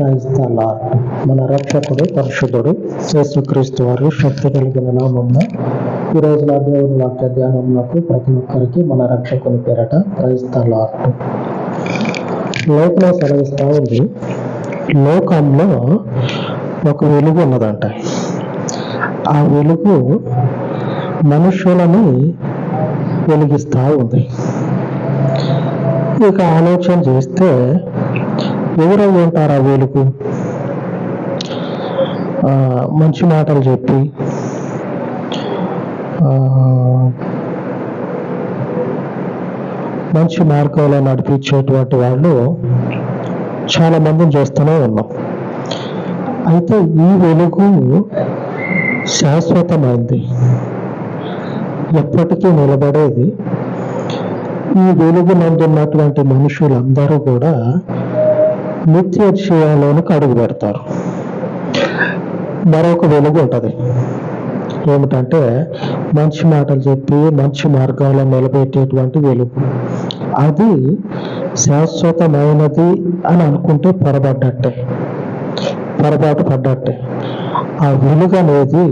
Praise the lord. మన రక్షకుడు పరిశుద్ధుడు యేసుక్రీస్తు వారు శక్తి కలిగిన నామమున ఈ రోజు నా దేవుని వాక్య ధ్యానమునకు ప్రతి ఒక్కరికి మన రక్షకుని పేరట ప్రైజ్ ద లార్డ్. లోకంలో సెలవిస్తూ ఉంది, లోకంలో ఒక వెలుగు ఉన్నదంట. ఆ వెలుగు మనుషులని వెలిగిస్తూ ఉంది. ఇక ఆలోచన చేస్తే ఎవరై ఉంటారు ఆ వెలుగు? మంచి మాటలు చెప్పి మంచి మార్గంలో నడిపించేటువంటి వాళ్ళు చాలా మందిని చేస్తూనే ఉన్నాం. అయితే ఈ వెలుగు శాశ్వతమైంది, ఎప్పటికీ నిలబడేది. ఈ వెలుగు నందున్నటువంటి మనుషులందరూ కూడా నిత్య జీవంలోనికి అడుగు పెడతారు. మరొక వెలుగు ఉంటుంది, ఏమిటంటే మంచి మాటలు చెప్పి మంచి మార్గాల్లో నిలబెట్టేటువంటి వెలుగు. అది శాశ్వతమైనది అని అనుకుంటే పొరపాటు పడ్డట్టే. ఆ వెలుగు అనేది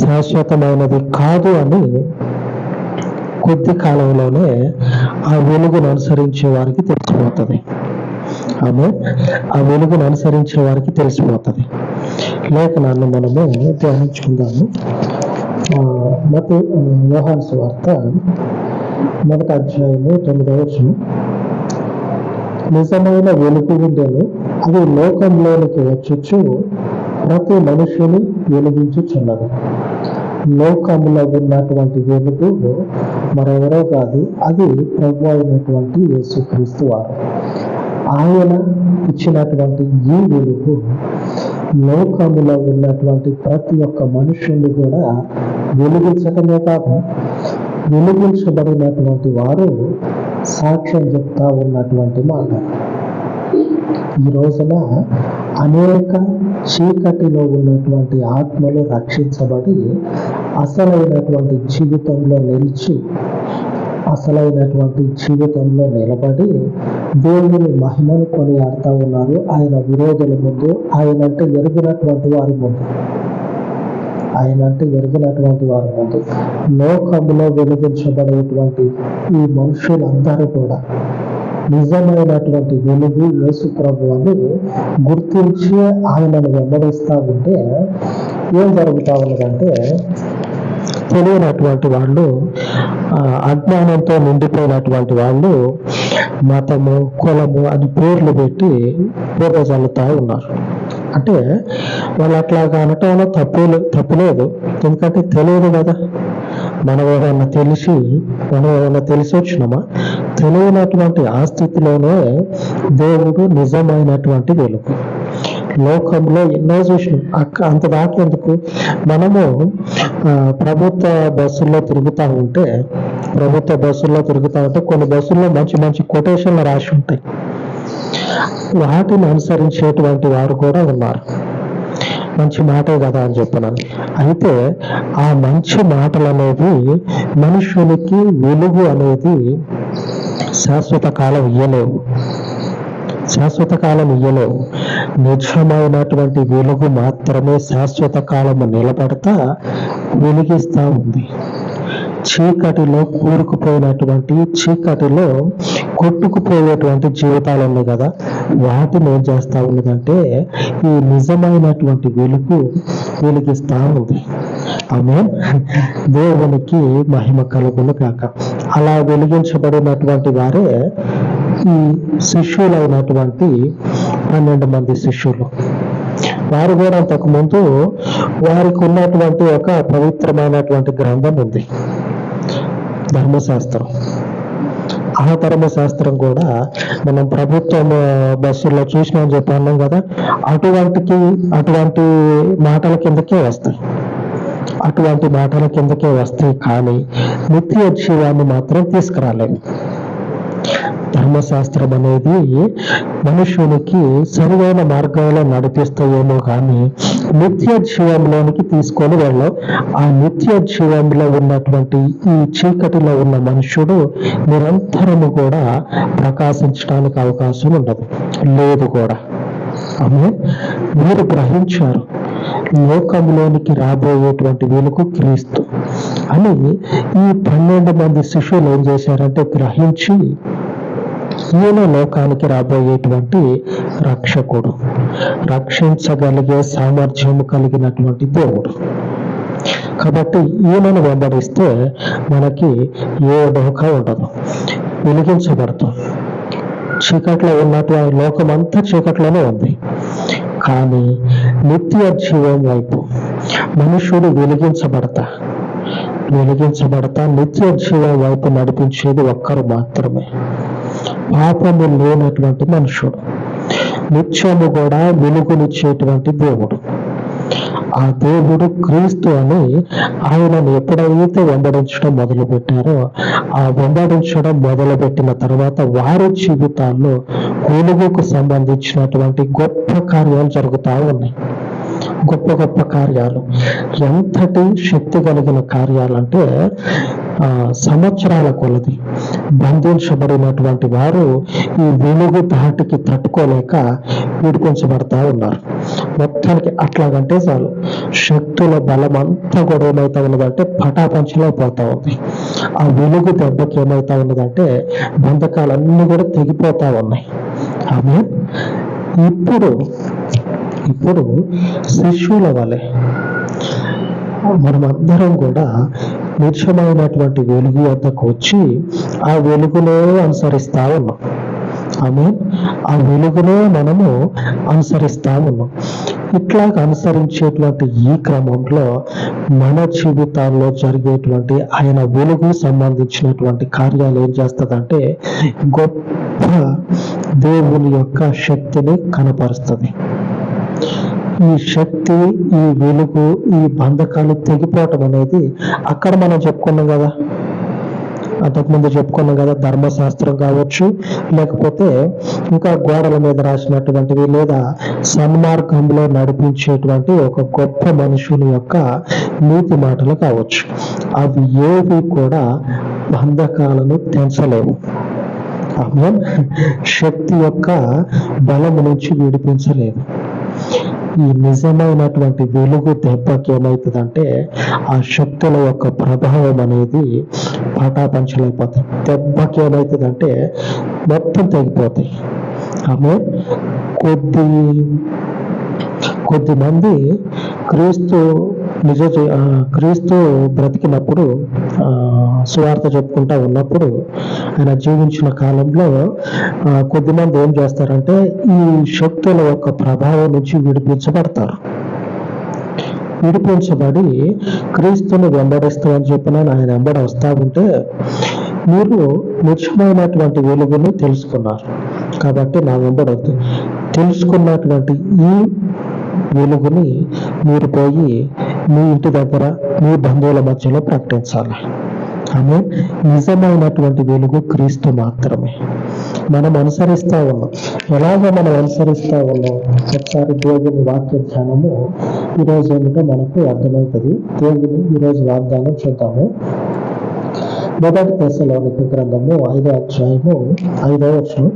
శాశ్వతమైనది కాదు అని కొద్ది కాలంలోనే ఆ వెలుగును అనుసరించే వారికి తెలిసిపోతుంది. ఆ వెలుగును అనుసరించే వారికి తెలిసిపోతుంది. లేఖనాన్ని మనము ధ్యానించుకుందాము. యోహాను సువార్త 1వ అధ్యాయము 9వ వచనం. నిజమైన వెలుగు ఉండెను, అది లోకంలోనికి వచ్చుచు ప్రతి మనుషుని వెలిగించుచున్నది. లోకంలో ఉన్నటువంటి వెలుగు మరెవరో కాదు, అది ప్రభు అయినటువంటి యేసుక్రీస్తు వారు. ఆయన ఇచ్చినటువంటి ఈ వెలుగు లోకములో ఉన్నటువంటి ప్రతి ఒక్క మనుషుల్ని కూడా వెలిగించటమే కాదు, వెలిగించబడినటువంటి వారు సాక్ష్యం చెప్తా ఉన్నటువంటి మాట. ఈ రోజున అనేక చీకటిలో ఉన్నటువంటి ఆత్మలు రక్షించబడి అసలైనటువంటి జీవితంలో నిలబడి దేవుని మహిమను కొనియాడుతూ ఉన్నారు. ఆయన విరోధుల ముందు, ఆయనంటే ఎరిగినటువంటి వారి ముందు లోకంలో వెలిగించబడేటువంటి ఈ మనుషులందరూ కూడా నిజమైనటువంటి వెలుగు యేసు ప్రభు అని గుర్తించి ఆయనను వెంబడిస్తూ ఉంటే ఏం జరుగుతూ ఉన్నదంటే, తెలియనటువంటి వాళ్ళు, అజ్ఞానంతో నిండిపోయినటువంటి వాళ్ళు మతము, కులము అని పేర్లు పెట్టి బురద చల్లుతూ ఉన్నారు. అంటే వాళ్ళు అట్లాగా అనటంలో తప్పులేదు, ఎందుకంటే తెలియదు కదా. మనం ఏమైనా తెలిసి వచ్చినామా? తెలియనటువంటి ఆ స్థితిలోనే దేవుడు నిజమైనటువంటి వెలుగు. లోకంలో ఎన్నో చూసినాం. అంత దాకేందుకు మనము ప్రభుత్వ బస్సుల్లో తిరుగుతూ ఉంటే కొన్ని బస్సుల్లో మంచి మంచి కొటేషన్లు రాసి ఉంటాయి. వాటిని అనుసరించేటువంటి వారు కూడా ఉన్నారు. మంచి మాటే కదా అని చెప్పినాను. అయితే ఆ మంచి మాటలు అనేవి మనుషునికి వెలుగు అనేది శాశ్వత కాలం ఇయ్యలేవు. నిజమైనటువంటి వెలుగు మాత్రమే శాశ్వత కాలము నిలబడతా వెలిగిస్తూ ఉంది. చీకటిలో కొట్టుకుపోయేటువంటి జీవితాలు ఉన్నాయి కదా, వాటిని ఏం చేస్తా ఉన్నదంటే ఈ నిజమైనటువంటి వెలుగు వెలిగిస్తూ ఉంది. ఆమేన్. దేవునికి మహిమ కలుగును గాక. అలా వెలిగించబడినటువంటి వారే ఈ శిష్యులైనటువంటి 12 మంది శిష్యులు. వారు కూడా అంతకుముందు వారికి ఉన్నటువంటి ఒక పవిత్రమైనటువంటి గ్రంథం ఉంది, ధర్మశాస్త్రం. ఆ ధర్మశాస్త్రం కూడా మనం ప్రభుత్వం బస్సుల్లో చూసినామని చెప్పి అన్నాం కదా, అటువంటి మాటల కిందకే వస్తాయి, కానీ నిత్య జీవాన్ని మాత్రం తీసుకురాలేము. ధర్మశాస్త్రం అనేది మనుషునికి సరైన మార్గంలో నడిపిస్తాయేమో కానీ నిత్య జీవంలోనికి తీసుకొని వెళ్ళం. ఆ నిత్య జీవంలో ఉన్నటువంటి ఈ చీకటిలో ఉన్న మనుషుడు నిరంతరము కూడా ప్రకాశించడానికి అవకాశం ఉండదు, లేదు కూడా. ఆమె మీరు గ్రహించారు లోకంలోనికి రాబోయేటువంటి వెలుగు క్రీస్తు అని ఈ 12 మంది శిష్యులు ఏం చేశారంటే గ్రహించి ఈయన లోకానికి రాబోయేటువంటి రక్షకుడు, రక్షించగలిగే సామర్థ్యం కలిగినటువంటి దేవుడు. కాబట్టి ఈయనను వెంబడిస్తే మనకి ఏ డోకా ఉండదు, వెలిగించబడతాం. చీకట్లో ఉన్నటువంటి లోకం అంతా చీకట్లోనే ఉంది, కానీ నిత్య జీవం వైపు మనుషుడు వెలిగించబడతా నిత్య జీవం వైపు నడిపించేది ఒక్కరు మాత్రమే, పాపము లేనటువంటి మనుషుడు, నిత్యము కూడా వెలుగునిచ్చేటువంటి దేవుడు. ఆ దేవుడు క్రీస్తు అని ఆయనను ఎప్పుడైతే వెంబడించడం మొదలు పెట్టారో, ఆ వెంబడించడం మొదలుపెట్టిన తర్వాత వారి జీవితాల్లో వెలుగుకు సంబంధించినటువంటి గొప్ప కార్యాలు జరుగుతూ ఉన్నాయి. గొప్ప గొప్ప కార్యాలు, ఎంతటి శక్తి కలిగిన కార్యాలంటే సంవత్సరాల కొలది బంధించబడినటువంటి వారు ఈ వెలుగు ధాటికి తట్టుకోలేక విడిపించబడతా ఉన్నారు. మొత్తానికి అట్లాగంటే చాలు, శక్తుల బలం అంతా కూడా ఏమైతా ఉన్నదంటే పటాపంచలో పోతా ఉంది. ఆ వెలుగు దెబ్బకి ఏమైతా ఉన్నదంటే బంధకాలన్నీ కూడా తెగిపోతా ఉన్నాయి. ఆమె ఇప్పుడు శిష్యుల వలె మనమందరం కూడా నిర్మలమైనటువంటి వెలుగు వద్దకు వచ్చి ఆ వెలుగునే అనుసరిస్తా ఉన్నాం. ఆ వెలుగునే మనము అనుసరిస్తా ఉన్నాం. ఇట్లా అనుసరించేటువంటి ఈ క్రమంలో మన జీవితాల్లో జరిగేటువంటి ఆయన వెలుగు సంబంధించినటువంటి కార్యాలు ఏం చేస్తుందంటే గొప్ప దేవుని యొక్క శక్తిని కనపరుస్తుంది. ఈ శక్తి, ఈ వెలుగు, ఈ బంధకాలు తెగిపోవటం అనేది అక్కడ మనం చెప్పుకున్నాం కదా, అంతకుముందు చెప్పుకున్నాం కదా, ధర్మశాస్త్రం కావచ్చు, లేకపోతే ఇంకా గోడల మీద రాసినటువంటివి, లేదా సన్మార్గంలో నడిపించేటువంటి ఒక గొప్ప మనుషుని యొక్క నీతి మాటలు కావచ్చు. అవి ఏవి కూడా బంధకాలను తెంచలేవు. శక్తి యొక్క బలము నుంచి విడిపించలేదు. ఈ నిజమైనటువంటి వెలుగు దెబ్బకి ఏమవుతుందంటే ఆ శక్తుల యొక్క ప్రభావం అనేది పటాపంచలైపోతాయి. దెబ్బకి ఏమవుతుందంటే మొత్తం తెగిపోతాయి. కొద్దిమంది క్రీస్తు బ్రతికినప్పుడు, సువార్త చెప్పుకుంటా ఉన్నప్పుడు, ఆయన జీవించిన కాలంలో కొద్దిమంది ఏం చేస్తారంటే ఈ శక్తుల యొక్క ప్రభావం నుంచి విడిపించబడి క్రీస్తుని వెంబడిస్తామని చెప్పిన ఆయన వెంబడి వస్తా ఉంటే, మీరు నిజమైనటువంటి వెలుగుని తెలుసుకున్నారు కాబట్టి నా వెంబడొద్దు, తెలుసుకున్నటువంటి ఈ వెలుగుని మీరు పోయి మీ ఇంటి దగ్గర, మీ బంధువుల మధ్యలో ప్రకటించాలి. ఆమె నిజమైనటువంటి వెలుగు క్రీస్తు మాత్రమే. మనం అనుసరిస్తా ఉన్నాం. ఎలాగ మనం అనుసరిస్తా ఉన్నాం? ఒకసారి దేవుని వాక్య ధ్యానము ఈరోజు ఏమిటో మనకు అర్థమవుతుంది. దేవుని ఈరోజు వాగ్దానం చూద్దాము. 1 తెస్సలోనికీ గ్రంథము 5వ అధ్యాయము 5వ వచనం.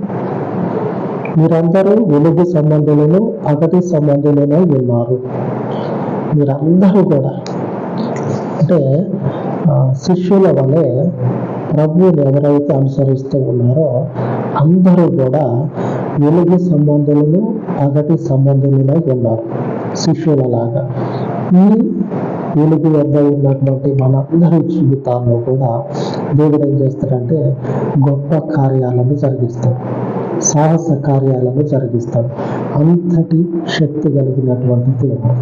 మీరందరూ వెలుగు సంబంధులను పగటి సంబంధులనై ఉన్నారు. మీరందరూ కూడా అంటే శిష్యుల వలె ప్రభువుని ఎవరైతే అనుసరిస్తూ ఉన్నారో అందరూ కూడా వెలుగు సంబంధులను పగటి సంబంధులనై ఉన్నారు. శిష్యులలాగా ఈ వెలుగు వద్ద ఉన్నటువంటి మనందరి జీవితాల్లో కూడా దేవుడు ఏం చేస్తాడంటే గొప్ప కార్యాలను జరిగిస్తాడు, సాహస కార్యాలను జరిగిస్తాడు. అంతటి శక్తి కలిగినటువంటి దేవుడు,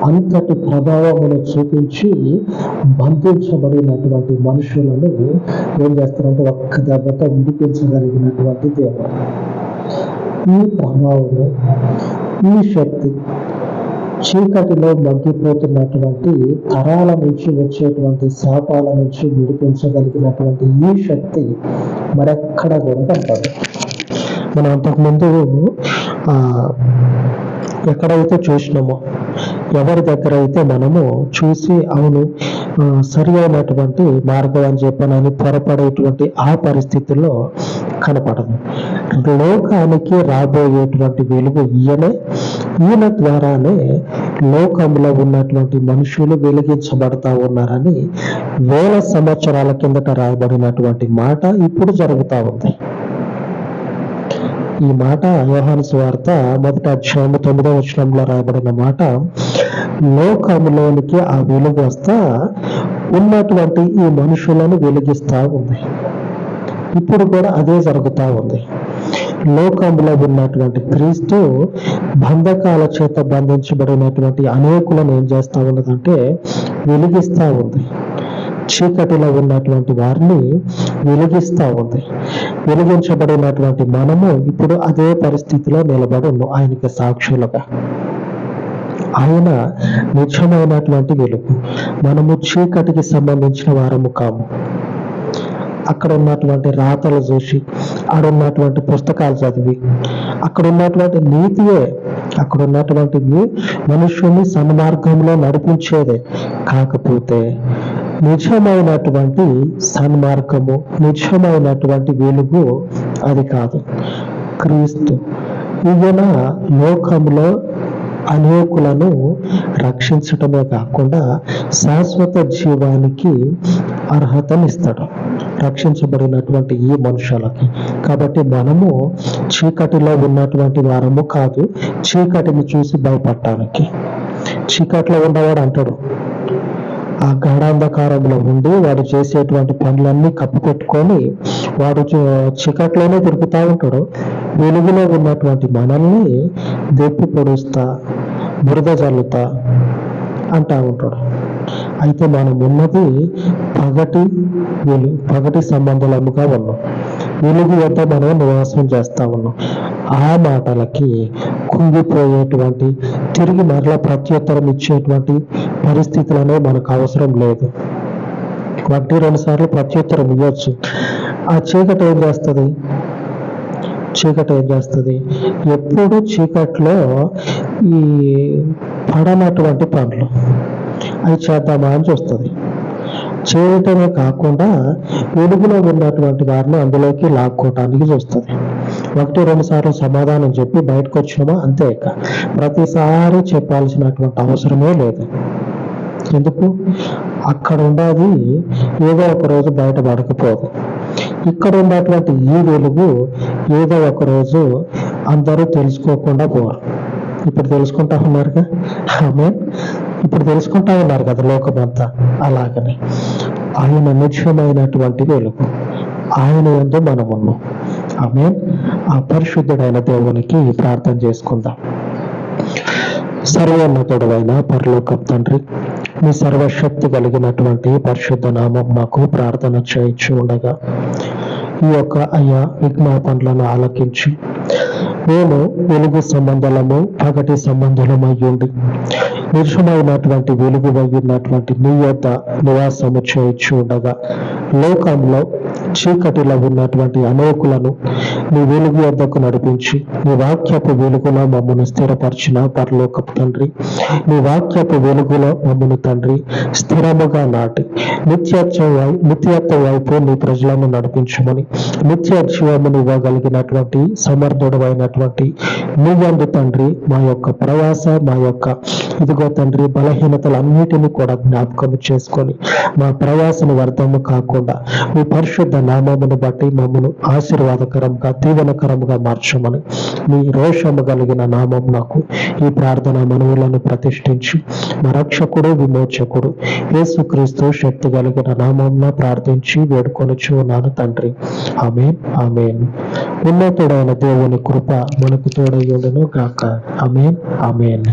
అంతటి ప్రభావమును చూపించి బంధించబడినటువంటి మనుషులను ఏం చేస్తారంటే ఒక్క దెబ్బతో విడిపించగలిగినటువంటి దేవుడు. ఈ ప్రభావము, ఈ శక్తి చీకటిలో మగ్గిపోతున్నటువంటి తరాల నుంచి వచ్చేటువంటి శాపాల నుంచి విడిపించగలిగినటువంటి ఈ శక్తి మరెక్కడ కూడా కనపడదు. మనం అంతకుముందు ఎక్కడైతే చూసినామో, ఎవరి దగ్గర అయితే మనము చూసి అవును సరి అయినటువంటి మార్గం అని చెప్పనని త్వరపడేటువంటి ఆ పరిస్థితుల్లో కనపడదు. లోకానికి రాబోయేటువంటి వెలుగు ఈయనే. ఈయన ద్వారానే లోకంలో ఉన్నటువంటి మనుషులు వెలిగించబడతా ఉన్నారని వేల సంవత్సరాల కిందట రాయబడినటువంటి మాట ఇప్పుడు జరుగుతా ఉంది. ఈ మాట యోహాను సువార్త 1వ అధ్యాయం 9వ వచనంలో రాయబడిన మాట. లోకంలోనికి ఆ వెలుగు వస్తా ఉన్నటువంటి ఈ మనుషులను వెలిగిస్తా ఉంది. ఇప్పుడు కూడా అదే జరుగుతా ఉంది. లోకంలో ఉన్నటువంటి క్రీస్తు బంధకాల చేత బంధించబడినటువంటి అనేకులను ఏం చేస్తా ఉన్నదంటే వెలిగిస్తా ఉంది. చీకటిలో ఉన్నటువంటి వారిని వెలిగిస్తా ఉంది. వెలిగించబడినటువంటి మనము ఇప్పుడు అదే పరిస్థితిలో నిలబడి ఉన్నాం ఆయనకి సాక్షులుగా. ఆయన నిజమైనటువంటి వెలుగు. మనము చీకటికి సంబంధించిన వారము కాము. అక్కడ ఉన్నటువంటి రాతలు చూసి, అక్కడ ఉన్నటువంటి పుస్తకాలు చదివి, అక్కడ ఉన్నటువంటి నీతియే, అక్కడ ఉన్నటువంటివి మనుషుల్ని సన్మార్గంలో నడిపించేదే. కాకపోతే నిజమైనటువంటి సన్మార్గము, నిజమైనటువంటి వెలుగు అది కాదు. క్రీస్తు ఈయన లోకంలో అనేకులను రక్షించటమే కాకుండా శాశ్వత జీవానికి అర్హతనిస్తాడు రక్షించబడినటువంటి ఈ మనుషులకి. కాబట్టి మనము చీకటిలో ఉన్నటువంటి వారము కాదు, చీకటిని చూసి భయపడటానికి. చీకటిలో ఉన్నవాడు అంటాడు, ఆ గాఢాంధకారంలో ఉండి వాడు చేసేటువంటి పనులన్నీ కప్పిపెట్టుకొని వాడు చీకట్లోనే తిరుగుతూ ఉంటాడు. వెలుగులో ఉన్నటువంటి మనల్ని దెప్పి పొడుస్తా, బురద జల్లుతా అంటా ఉంటాడు. అయితే మనం ఉన్నది పగటి సంబంధాలుగా ఉన్నాం. వెలుగు వద్ద మనం నివాసం చేస్తా ఉన్నాం. ఆ మాటలకి కుంగిపోయేటువంటి, తిరిగి మరలా ప్రత్యుత్తరం ఇచ్చేటువంటి పరిస్థితులనే మనకు అవసరం లేదు. 1-2 సార్లు ప్రత్యుత్తరం ఇవ్వచ్చు. ఆ చీకటి ఏం చేస్తుంది? ఎప్పుడు చీకట్లో ఈ పడనటువంటి పనులు అవి చేద్దామా అని చూస్తుంది. చేయటమే కాకుండా వెలుగులో ఉన్నటువంటి వారిని అందులోకి లాక్కోవటానికి చూస్తుంది. 1-2 సార్లు సమాధానం చెప్పి బయటకు వచ్చినామా అంతే. ప్రతిసారి చెప్పాల్సినటువంటి అవసరమే లేదు. ఎందుకు? అక్కడ ఉండేది ఏదో ఒక రోజు బయటపడకపోదు. ఇక్కడ ఉన్నటువంటి ఈ వెలుగు ఏదో ఒక రోజు అందరూ తెలుసుకోకుండా పోరు. ఇప్పుడు తెలుసుకుంటా ఉన్నారుగా. ఇప్పుడు తెలుసుకుంటా ఉన్నారు కదా లోకమంతా. అలాగని ఆయన నిత్యమైనటువంటి వెలుగు, ఆయన యందు మనం ఉన్నాం. ఆమేన్. ఆ పరిశుద్ధుడైన దేవునికి ప్రార్థన చేసుకుందాం. సర్వోన్నతుడైన పరలోకపు తండ్రి, మీ సర్వశక్తి కలిగినటువంటి పరిశుద్ధ నామం నాకు ప్రార్థన చేయించి ఉండగా ఈ యొక్క విజ్ఞాపనలను ఆలకించి మేము వెలుగు సంబంధము, పగటి సంబంధులమయ్యుండి నిజమైనటువంటి వెలుగు ఉన్నటువంటి నీ యొద్ద నివాసము చేయించి ఉండగా లోకంలో చీకటిలో ఉన్నటువంటి అనేకులను నీ వెలుగు యొద్దకు నడిపించి నీ వాక్యపు వెలుగులో మమ్మల్ని స్థిరపరిచిన పరలోకపు తండ్రి, నీ వాక్యపు వెలుగులో మమ్మల్ని తండ్రి స్థిరముగా నాటి నిత్యత్వ వైపు నీ ప్రజలను నడిపించమని, నిత్య జీవమును ఇవ్వగలిగినటువంటి సమర్థుడమైనటువంటి నీ యందు తండ్రి మా యొక్క ప్రవాస, మా యొక్క ఇదిగో తండ్రి బలహీనతలన్నిటినీ కూడా జ్ఞాపకం చేసుకొని మా ప్రవాసను వ్యర్థము కాకుండా మీ పరిశుద్ధ నామమును బట్టి మమ్మను ఆశీర్వాదకరంగా, దీవెనకరంగా మార్చమని మీ రోషము కలిగిన నామం నాకు ఈ ప్రార్థన మనవులను ప్రతిష్ఠించి మా రక్షకుడు, విమోచకుడు యేసుక్రీస్తు శక్తి కలిగిన నామంలో ప్రార్థించి వేడుకొనుచు ఉన్నాను తండ్రి. ఆమేన్. ఆమేన్. ఉన్నతుడైన దేవుని కృప మనకు తోడయ్యుండును గాక. ఆమేన్. ఆమేన్.